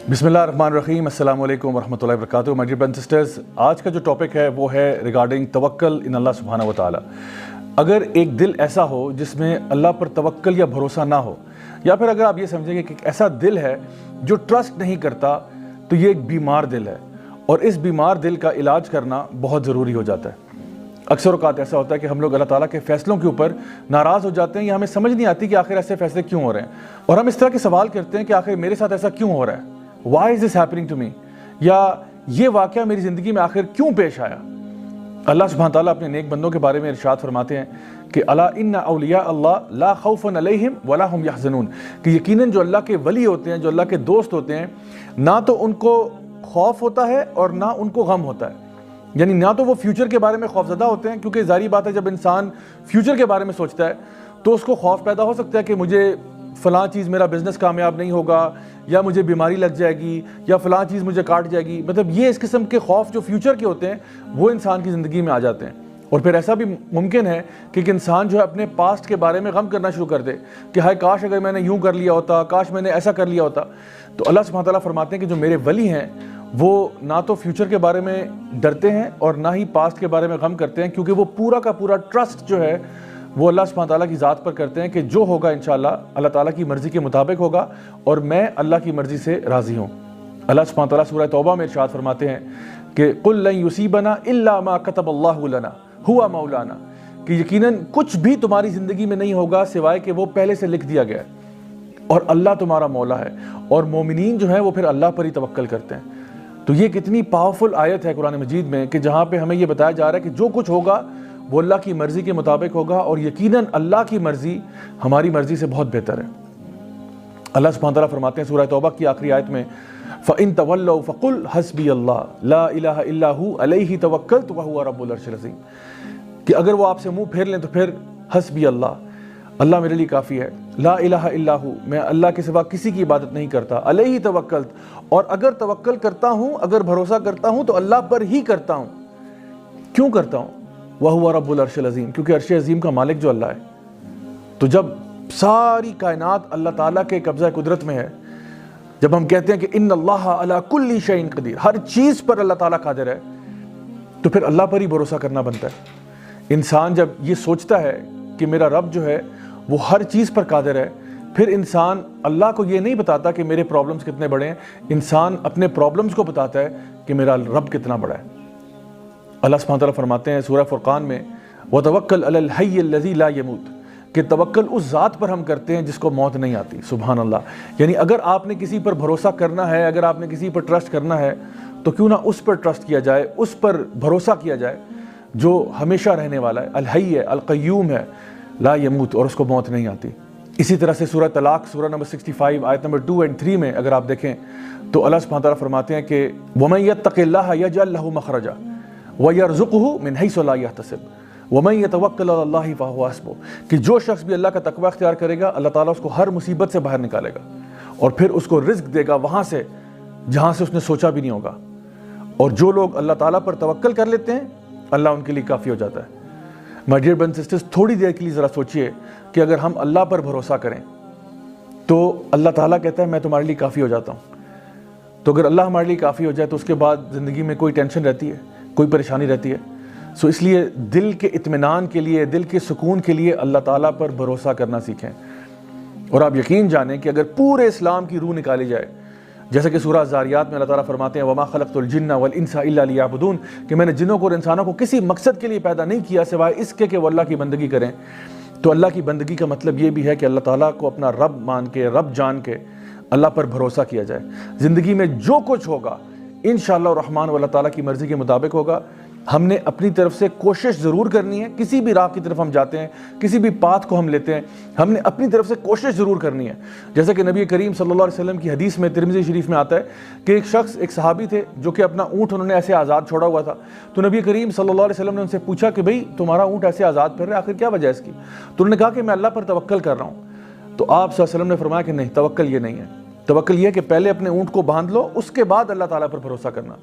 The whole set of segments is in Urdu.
بسم اللہ الرحمن الرحیم، السلام علیکم ورحمۃ اللہ وبرکاتہ۔ مائی ڈیئر برادرز اینڈ سسٹرز، آج کا جو ٹاپک ہے وہ ہے ریگارڈنگ توکل ان اللہ سبحانہ و تعالیٰ۔ اگر ایک دل ایسا ہو جس میں اللہ پر توکل یا بھروسہ نہ ہو، یا پھر اگر آپ یہ سمجھیں گے کہ ایک ایسا دل ہے جو ٹرسٹ نہیں کرتا، تو یہ ایک بیمار دل ہے، اور اس بیمار دل کا علاج کرنا بہت ضروری ہو جاتا ہے۔ اکثر اوقات ایسا ہوتا ہے کہ ہم لوگ اللہ تعالیٰ کے فیصلوں کے اوپر ناراض ہو جاتے ہیں، یا ہمیں سمجھ نہیں آتی کہ آخر ایسے فیصلے کیوں ہو رہے ہیں، اور ہم اس طرح کے سوال کرتے ہیں کہ آخر میرے ساتھ ایسا کیوں ہو رہا ہے، why is this happening to me، یا یہ واقعہ میری زندگی میں آخر کیوں پیش آیا۔ اللہ سبحانہ تعالیٰ اپنے نیک بندوں کے بارے میں ارشاد فرماتے ہیں کہ الا ان اولیاء اللہ لا خوف علیہم ولا هم یحزنون، کہ یقیناً جو اللہ کے ولی ہوتے ہیں، جو اللہ کے دوست ہوتے ہیں، نہ تو ان کو خوف ہوتا ہے اور نہ ان کو غم ہوتا ہے، یعنی نہ تو وہ فیوچر کے بارے میں خوفزدہ ہوتے ہیں، کیونکہ ظاہری بات ہے جب انسان فیوچر کے بارے میں سوچتا ہے تو اس کو خوف پیدا ہو سکتا ہے کہ مجھے فلاں چیز، میرا بزنس کامیاب نہیں ہوگا، یا مجھے بیماری لگ جائے گی، یا فلاں چیز مجھے کاٹ جائے گی۔ مطلب یہ اس قسم کے خوف جو فیوچر کے ہوتے ہیں وہ انسان کی زندگی میں آ جاتے ہیں۔ اور پھر ایسا بھی ممکن ہے کہ ایک انسان جو ہے اپنے پاسٹ کے بارے میں غم کرنا شروع کر دے کہ ہائے کاش اگر میں نے یوں کر لیا ہوتا، کاش میں نے ایسا کر لیا ہوتا۔ تو اللہ سبحانہ تعالیٰ فرماتے ہیں کہ جو میرے ولی ہیں وہ نہ تو فیوچر کے بارے میں ڈرتے ہیں اور نہ ہی پاسٹ کے بارے میں غم کرتے ہیں، کیونکہ وہ پورا کا پورا ٹرسٹ جو ہے وہ اللہ سبحانہ تعالیٰ کی ذات پر کرتے ہیں کہ جو ہوگا انشاءاللہ اللہ تعالیٰ کی مرضی کے مطابق ہوگا، اور میں اللہ کی مرضی سے راضی ہوں۔ اللہ سبحانہ تعالیٰ سورہ توبہ میں ارشاد فرماتے ہیں کہ قُل لَن يُصِيبَنَا إِلَّا مَا كَتَبَ اللَّهُ لَنَا هُوَ مَوْلَانَا، کہ یقیناً کچھ بھی تمہاری زندگی میں نہیں ہوگا سوائے کہ وہ پہلے سے لکھ دیا گیا ہے، اور اللہ تمہارا مولا ہے، اور مومنین جو ہیں وہ پھر اللہ پر ہی توکل کرتے ہیں۔ تو یہ کتنی پاورفل آیت ہے قرآن مجید میں کہ جہاں پہ ہمیں یہ بتایا جا رہا ہے کہ جو کچھ ہوگا وہ اللہ کی مرضی کے مطابق ہوگا، اور یقیناً اللہ کی مرضی ہماری مرضی سے بہت بہتر ہے۔ اللہ سبحانہ تعالیٰ فرماتے ہیں سورہ توبہ کی آخری آیت میں فَإِن تَوَلَّوْا فَقُلْ حَسْبِيَ اللَّهُ لَا إِلَهَ إِلَّا هُوَ عَلَيْهِ تَوَكَّلْتُ وَهُوَ رَبُّ الْعَرْشِ الْعَظِيمِ، کہ اگر وہ آپ سے منہ پھیر لیں تو پھر حسبی اللہ، اللہ میرے لیے کافی ہے، لا الہ الا ہو، میں اللہ کے سوا کسی کی عبادت نہیں کرتا، علیہ توکلت، اور اگر توکل کرتا ہوں، اگر بھروسہ کرتا ہوں تو اللہ پر ہی کرتا ہوں۔ کیوں کرتا ہوں؟ وَهُوَ رَبُّ الْعَرْشِ الْعَظِيمِ، کیونکہ عرش عظیم کا مالک جو اللہ ہے۔ تو جب ساری کائنات اللہ تعالیٰ کے قبضہ قدرت میں ہے، جب ہم کہتے ہیں کہ ان اللہ علی کل شیء قدیر، ہر چیز پر اللہ تعالیٰ قادر ہے، تو پھر اللہ پر ہی بھروسہ کرنا بنتا ہے۔ انسان جب یہ سوچتا ہے کہ میرا رب جو ہے وہ ہر چیز پر قادر ہے، پھر انسان اللہ کو یہ نہیں بتاتا کہ میرے پرابلمز کتنے بڑے ہیں، انسان اپنے پرابلمز کو بتاتا ہے کہ میرا رب کتنا بڑا ہے۔ اللہ سبحانہ تعالیٰ فرماتے ہیں سورہ فرقان میں وَتَوَكَّلْ عَلَى الْحَيِّ الَّذِي لَا يَمُوتُ، کہ توکل اس ذات پر ہم کرتے ہیں جس کو موت نہیں آتی۔ سبحان اللہ، یعنی اگر آپ نے کسی پر بھروسہ کرنا ہے، اگر آپ نے کسی پر ٹرسٹ کرنا ہے، تو کیوں نہ اس پر ٹرسٹ کیا جائے، اس پر بھروسہ کیا جائے جو ہمیشہ رہنے والا ہے، الحی ہے، القیوم ہے، لا یموت، اور اس کو موت نہیں آتی۔ اسی طرح سے سورہ طلاق سورہ نمبر 65 آیت نمبر 2 اور 3 میں اگر آپ دیکھیں تو اللہ سبحانہ تعالیٰ فرماتے ہیں کہ وَمَن يَتَّقِ اللَّهَ يَجْعَل لَّهُ مَخْرَجًا وَيَرْزُقْهُ مِنْ حَيْثُ لَا يَحْتَسِبُ وَمَن يَتَوَكَّلْ عَلَى اللَّهِ فَهُوَ حَسْبُهُ، کہ جو شخص بھی اللہ کا تقوی اختیار کرے گا اللہ تعالیٰ اس کو ہر مصیبت سے باہر نکالے گا، اور پھر اس کو رزق دے گا وہاں سے جہاں سے اس نے سوچا بھی نہیں ہوگا۔ اور جو لوگ اللہ تعالیٰ پر توکل کر لیتے ہیں اللہ ان کے لیے کافی ہو جاتا ہے۔ مائی ڈیئر برادرز اینڈ سسٹرز، تھوڑی دیر کے لیے ذرا سوچئے کہ اگر ہم اللہ پر بھروسہ کریں تو اللہ تعالیٰ کہتا ہے میں تمہارے لیے کافی ہو جاتا ہوں۔ تو اگر اللہ ہمارے لیے کافی ہو جائے تو اس کے بعد زندگی میں کوئی ٹینشن رہتی ہے، کوئی پریشانی رہتی ہے؟ سو اس لیے دل کے اطمینان کے لیے، دل کے سکون کے لیے اللہ تعالیٰ پر بھروسہ کرنا سیکھیں۔ اور آپ یقین جانیں کہ اگر پورے اسلام کی روح نکالی جائے، جیسا کہ سورہ زاریات میں اللہ تعالیٰ فرماتے ہیں وَمَا خَلَقْتُ الْجِنَّ وَالْإِنسَ إِلَّا لِيَعْبُدُونَ، کہ میں نے جنوں کو اور انسانوں کو کسی مقصد کے لیے پیدا نہیں کیا سوائے اس کے کہ وہ اللہ کی بندگی کریں۔ تو اللہ کی بندگی کا مطلب یہ بھی ہے کہ اللہ تعالیٰ کو اپنا رب مان کے، رب جان کے اللہ پر بھروسہ کیا جائے۔ زندگی میں جو کچھ ہوگا انشاءاللہ الرحمن اللہ تعالیٰ کی مرضی کے مطابق ہوگا۔ ہم نے اپنی طرف سے کوشش ضرور کرنی ہے، کسی بھی راہ کی طرف ہم جاتے ہیں، کسی بھی پاتھ کو ہم لیتے ہیں، ہم نے اپنی طرف سے کوشش ضرور کرنی ہے۔ جیسا کہ نبی کریم صلی اللہ علیہ وسلم کی حدیث میں ترمذی شریف میں آتا ہے کہ ایک شخص، ایک صحابی تھے جو کہ اپنا اونٹ انہوں نے ایسے آزاد چھوڑا ہوا تھا، تو نبی کریم صلی اللہ علیہ وسلم نے ان سے پوچھا کہ بھئی تمہارا اونٹ ایسے آزاد پھر رہا ہے، آخر کیا وجہ ہے اس کی؟ تو انہوں نے کہا کہ میں اللہ پر توکل کر رہا ہوں۔ تو آپ صلی اللہ علیہ وسلم نے فرمایا کہ نہیں، توکل یہ نہیں ہے، توکل یہ ہے کہ پہلے اپنے اونٹ کو باندھ لو، اس کے بعد اللہ تعالیٰ پر بھروسہ کرنا۔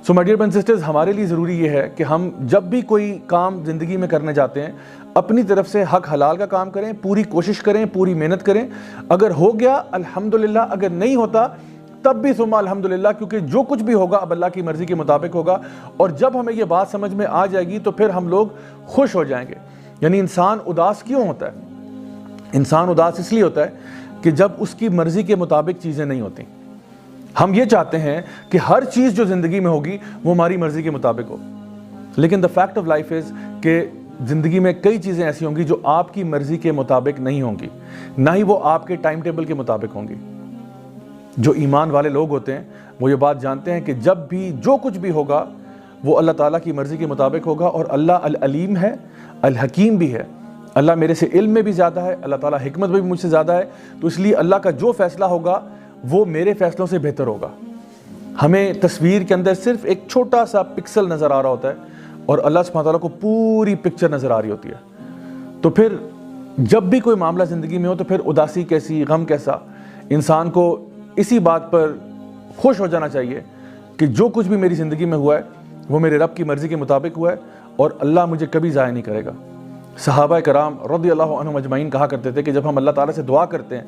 So my dear brothers and sisters, ہمارے لیے ضروری یہ ہے کہ ہم جب بھی کوئی کام زندگی میں کرنے جاتے ہیں اپنی طرف سے حق حلال کا کام کریں، پوری کوشش کریں، پوری محنت کریں۔ اگر ہو گیا الحمدللہ، اگر نہیں ہوتا تب بھی ثم الحمدللہ، کیونکہ جو کچھ بھی ہوگا اب اللہ کی مرضی کے مطابق ہوگا. اور جب ہمیں یہ بات سمجھ میں آ جائے گی تو پھر ہم لوگ خوش ہو جائیں گے. یعنی انسان اداس کیوں ہوتا ہے؟ انسان اداس اس لیے ہوتا ہے کہ جب اس کی مرضی کے مطابق چیزیں نہیں ہوتی. ہم یہ چاہتے ہیں کہ ہر چیز جو زندگی میں ہوگی وہ ہماری مرضی کے مطابق ہو، لیکن the fact of life is کہ زندگی میں کئی چیزیں ایسی ہوں گی جو آپ کی مرضی کے مطابق نہیں ہوں گی، نہ ہی وہ آپ کے ٹائم ٹیبل کے مطابق ہوں گی. جو ایمان والے لوگ ہوتے ہیں وہ یہ بات جانتے ہیں کہ جب بھی جو کچھ بھی ہوگا وہ اللہ تعالیٰ کی مرضی کے مطابق ہوگا. اور اللہ العلیم ہے، الحکیم بھی ہے. اللہ میرے سے علم میں بھی زیادہ ہے، اللہ تعالیٰ حکمت میں بھی مجھ سے زیادہ ہے. تو اس لیے اللہ کا جو فیصلہ ہوگا وہ میرے فیصلوں سے بہتر ہوگا. ہمیں تصویر کے اندر صرف ایک چھوٹا سا پکسل نظر آ رہا ہوتا ہے اور اللہ سبحانہ تعالیٰ کو پوری پکچر نظر آ رہی ہوتی ہے. تو پھر جب بھی کوئی معاملہ زندگی میں ہو تو پھر اداسی کیسی، غم کیسا. انسان کو اسی بات پر خوش ہو جانا چاہیے کہ جو کچھ بھی میری زندگی میں ہوا ہے وہ میرے رب کی مرضی کے مطابق ہوا ہے اور اللہ مجھے کبھی ضائع نہیں کرے گا. صحابہ کرام رضی اللہ عنہم اجمعین کہا کرتے تھے کہ جب ہم اللہ تعالیٰ سے دعا کرتے ہیں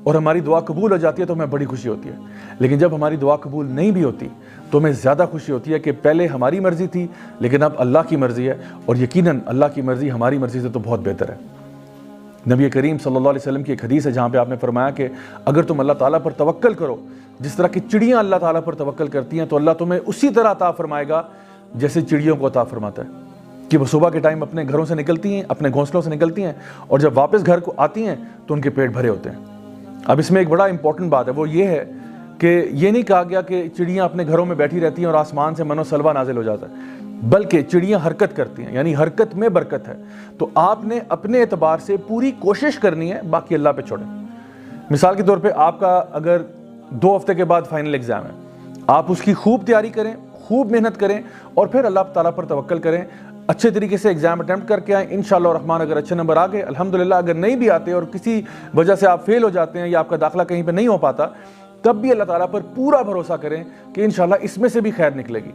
اور ہماری دعا قبول ہو جاتی ہے تو ہمیں بڑی خوشی ہوتی ہے، لیکن جب ہماری دعا قبول نہیں بھی ہوتی تو ہمیں زیادہ خوشی ہوتی ہے کہ پہلے ہماری مرضی تھی لیکن اب اللہ کی مرضی ہے، اور یقیناً اللہ کی مرضی ہماری مرضی سے تو بہت بہتر ہے. نبی کریم صلی اللہ علیہ وسلم کی ایک حدیث ہے جہاں پہ آپ نے فرمایا کہ اگر تم اللہ تعالیٰ پر توکل کرو جس طرح کی چڑیاں اللہ تعالیٰ پر توکل کرتی ہیں تو اللہ تمہیں اسی طرح عطا فرمائے گا جیسے چڑیوں کو عطا فرماتا ہے. کہ وہ صبح کے ٹائم اپنے گھروں سے نکلتی ہیں، اپنے گھونسلوں سے نکلتی ہیں، اور جب واپس گھر کو آتی ہیں تو ان کے پیٹ بھرے ہوتے ہیں. اب اس میں ایک بڑا امپورٹنٹ بات ہے، وہ یہ ہے کہ یہ نہیں کہا گیا کہ چڑیاں اپنے گھروں میں بیٹھی رہتی ہیں اور آسمان سے منو سلوا نازل ہو جاتا ہے، بلکہ چڑیاں حرکت کرتی ہیں، یعنی حرکت میں برکت ہے. تو آپ نے اپنے اعتبار سے پوری کوشش کرنی ہے، باقی اللہ پہ چھوڑیں. مثال کے طور پہ آپ کا اگر 2 ہفتے کے بعد فائنل ایگزام ہے، آپ اس کی خوب تیاری کریں، خوب محنت کریں اور پھر اللہ تعالیٰ پر توکل کریں. اچھے طریقے سے ایگزام اٹیمپٹ کر کے آئیں، انشاءاللہ الرحمن اگر اچھے نمبر آ گئے الحمدللہ. اگر نہیں بھی آتے اور کسی وجہ سے آپ فیل ہو جاتے ہیں یا آپ کا داخلہ کہیں پہ نہیں ہو پاتا، تب بھی اللہ تعالیٰ پر پورا بھروسہ کریں کہ انشاءاللہ اس میں سے بھی خیر نکلے گی.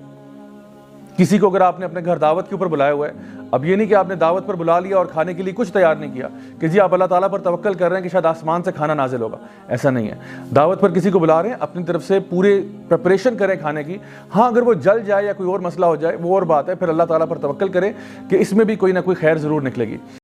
کسی کو اگر آپ نے اپنے گھر دعوت کے اوپر بلایا ہوا ہے، اب یہ نہیں کہ آپ نے دعوت پر بلا لیا اور کھانے کے لیے کچھ تیار نہیں کیا کہ جی آپ اللہ تعالیٰ پر توکل کر رہے ہیں کہ شاید آسمان سے کھانا نازل ہوگا. ایسا نہیں ہے. دعوت پر کسی کو بلا رہے ہیں، اپنی طرف سے پورے پریپریشن کریں کھانے کی. ہاں اگر وہ جل جائے یا کوئی اور مسئلہ ہو جائے وہ اور بات ہے، پھر اللہ تعالیٰ پر توکل کریں کہ اس میں بھی کوئی نہ کوئی خیر ضرور نکلے گی.